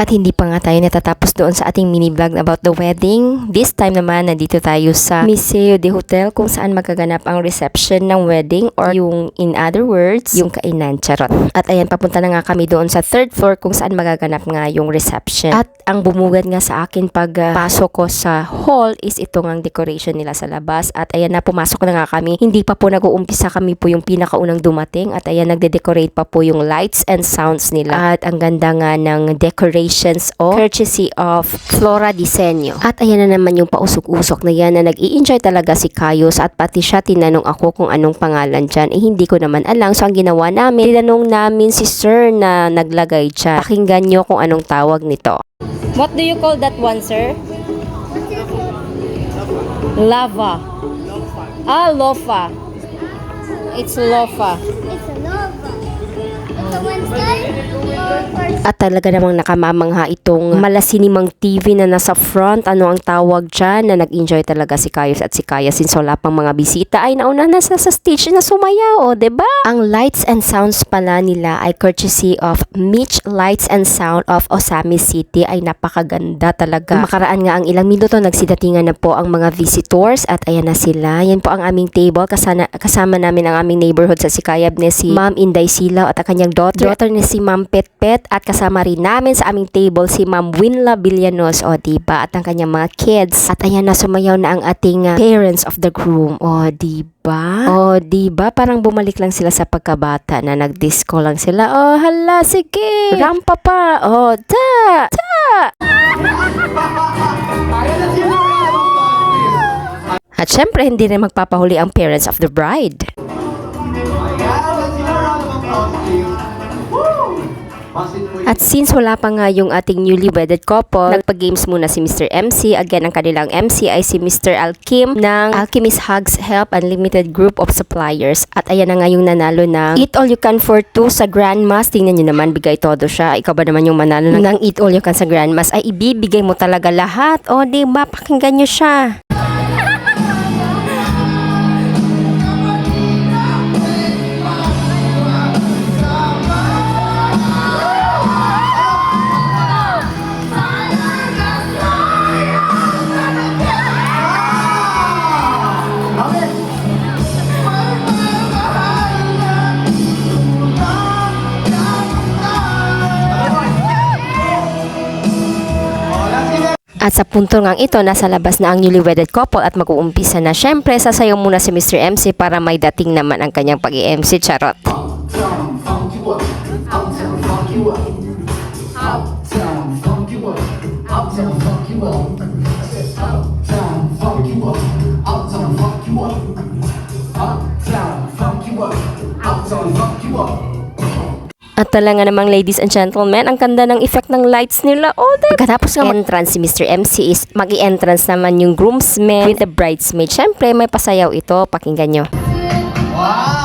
At hindi pa nga tayo natatapos doon sa ating mini vlog about the wedding. This time naman, nandito tayo sa Museo de Hotel kung saan magaganap ang reception ng wedding or yung in other words, yung kainan, charot. At ayan, papunta na nga kami doon sa third floor kung saan magaganap nga yung reception. At ang bumugad nga sa akin pag pasok ko sa hall is itong ang decoration nila sa labas. At ayan na, pumasok na nga kami. Hindi pa po nag-uumpisa, kami po yung pinakaunang dumating. At ayan, nagde-decorate pa po yung lights and sounds nila. At ang ganda nga ng decorations courtesy of Flora Diseño. At ayan na naman yung pausok-usok na yan na nag-i-enjoy talaga si Kayos at pati siya tinanong ako kung anong pangalan dyan. Hindi ko naman alam. So ang ginawa namin, tinanong namin si sir na naglagay dyan. Pakinggan nyo kung anong tawag nito. What do you call that one, sir? Lava. Ah, lofa. It's lofa. It's a lava. It's a Wednesday or Thursday? At talaga namang nakamamangha itong malasinimang TV na nasa front. Ano ang tawag dyan? Na nag-enjoy talaga si Kayos at si Kaya since wala pang mga bisita ay nauna na sa stage na sumayaw, o diba? Ang lights and sounds pala nila ay courtesy of Mitch Lights and Sound of Osami City. Ay napakaganda talaga. Makaraan nga ang ilang minuto, nagsidatingan na po ang mga visitors at ayan na sila. Yan po ang aming table. Kasama namin ang aming neighborhood sa Sikayab ni si Ma'am Inday Silaw at ang kanyang daughter ni si Ma'am Petpet, at kasama rin namin sa aming table si Ma'am Winla Villanos, o diba, at ang kanyang mga kids. At ayan na, sumayaw na ang ating parents of the groom, o diba? O diba, parang bumalik lang sila sa pagkabata na nag-disco lang sila. Oh hala, sige, rampa pa, o ta. At syempre, hindi rin magpapahuli ang parents of the bride. At since wala pa nga yung ating newly wedded couple, nagpa-games muna si Mr. MC. Again, ang kanilang MC ay si Mr. Alkim ng Alchemist Hugs Help Unlimited Group of Suppliers. At ayan na nga yung nanalo ng Eat All You Can for 2 sa Grandmas. Tingnan nyo naman, bigay todo siya. Ikaw ba naman yung manalo ng Eat All You Can sa Grandmas? Ay ibibigay mo talaga lahat. O diba, pakinggan nyo siya. At sa punto ngang ito, nasa labas na ang newly wedded couple at mag-uumpisa na. Syempre, sasayaw muna si Mr. MC para may dating naman ang kanyang pag-i-MC, charot. At talaga namang ladies and gentlemen, ang ganda ng effect ng lights nila. Oh, pagkatapos ng entrance si Mr. MC is mag-i-entrance naman yung groomsmen with the bridesmaid. Syempre, may pasayaw ito. Pakinggan nyo. Wow!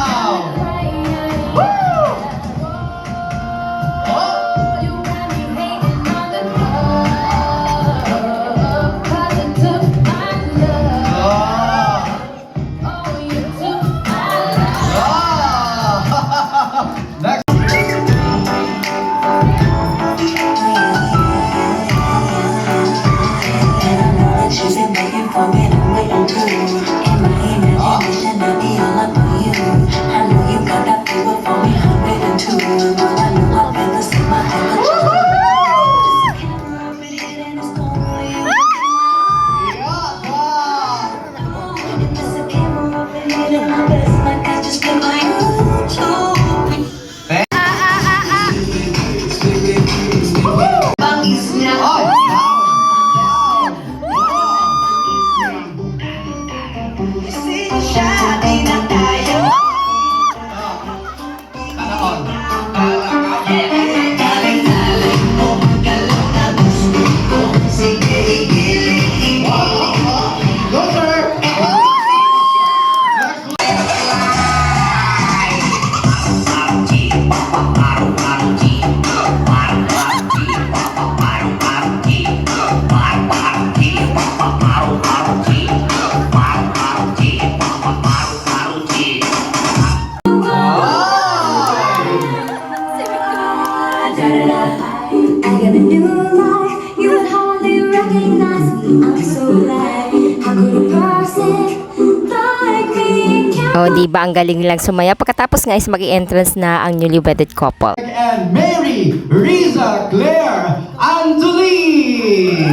I'm so glad. How could a person like me O, di ba ang galing nilang sumaya? Pagkatapos nga is mag-i-entrance na ang newly wedded couple. And Mary, Riza, Claire, Angeline.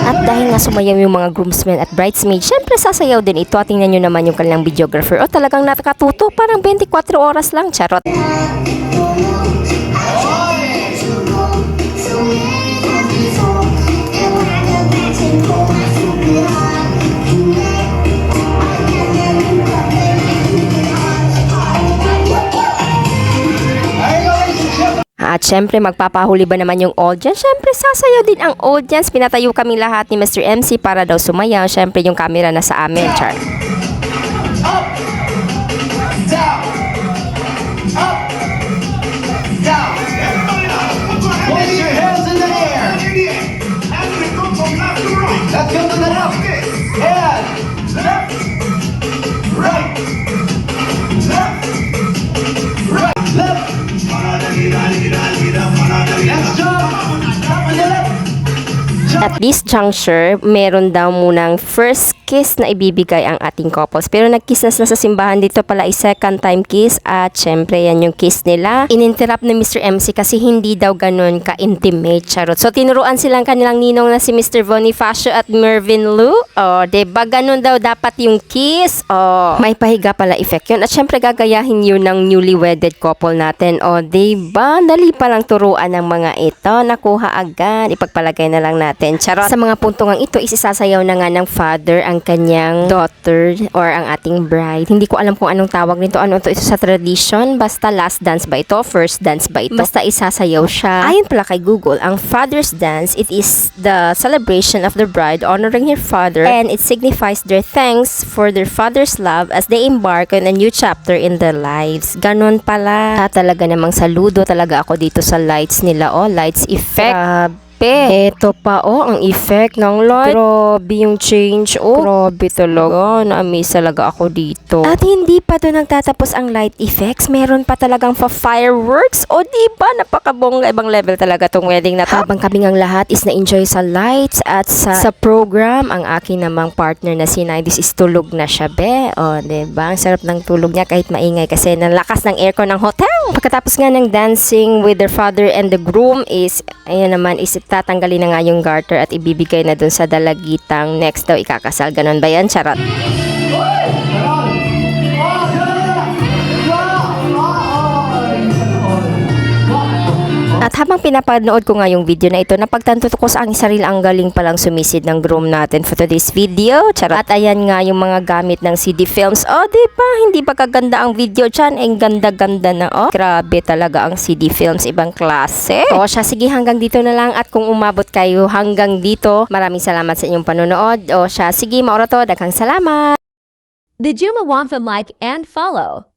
At dahil nga sumayaw yung mga groomsmen at bridesmaids, syempre sasayaw din ito. At tingnan nyo naman yung kanilang videographer. O, talagang nakatuto, parang 24 oras lang, charot. At syempre, magpapahuli ba naman yung audience? Syempre, sasayaw din ang audience. Pinatayo kami lahat ni Mr. MC para daw sumayaw. Syempre, yung camera na sa amin, char. Up, down, up, down. Place your hands in the air. Let's go to the left. And left, right, left, right, left. Let's jump. Up and left. At this juncture, meron daw munang first kiss na ibibigay ang ating couples. Pero nag-kiss na sila sa simbahan, dito pala ay second time kiss. At syempre, yan yung kiss nila. Ininterrupt ni Mr. MC kasi hindi daw ganun ka-intimate, charot. So, tinuruan silang kanilang ninong na si Mr. Bonifacio at Mervin Lu. O, diba ganun daw dapat yung kiss? O, may pahiga pala effect yun. At syempre, gagayahin yun ng newly wedded couple natin. O, diba? Dali palang turuan ng mga ito. Nakuha agad. Ipagpalagay na lang natin. Charot. Sa mga puntungang ito, isisasayaw na nga ng father ang kanyang daughter or ang ating bride. Hindi ko alam kung anong tawag nito. Ano ito sa tradition? Basta last dance ba ito? First dance ba ito? Basta isasayaw siya. Ayon pala kay Google, ang father's dance, it is the celebration of the bride honoring her father and it signifies their thanks for their father's love as they embark on a new chapter in their lives. Ganon pala. Talaga namang saludo talaga ako dito sa lights nila. Oh, lights effect. Eto pa, ang effect ng light. Grabe yung change, Grabe talaga. Na-amaze talaga ako dito. At hindi pa doon nagtatapos ang light effects. Meron pa talagang fireworks. O, diba? Napakabongga. Ibang level talaga tong wedding na to. Habang kami ngang lahat is na-enjoy sa lights at sa program, ang aking namang partner na si Nidis is tulog na siya, be. O, diba? Ang sarap ng tulog niya kahit maingay kasi nalakas ng aircon ng hotel. Pagkatapos nga ng dancing with their father and the groom is, ayan naman, is tatanggalin na nga yung garter at ibibigay na dun sa dalagitang next daw ikakasal. Ganon ba yan? Charot. At habang pinapanood ko nga yung video na ito, napagtanto ko sa ang sarili ang galing palang sumisid ng groom natin for today's video. Charot. At ayan nga yung mga gamit ng CD films. O, diba? Hindi ba kaganda ang video dyan? Ang ganda-ganda na, Grabe talaga ang CD films. Ibang klase. O, siya, sige, hanggang dito na lang. At kung umabot kayo hanggang dito, maraming salamat sa inyong panonood. O, siya, sige, maura to. Daghang salamat. Did you want to like and follow?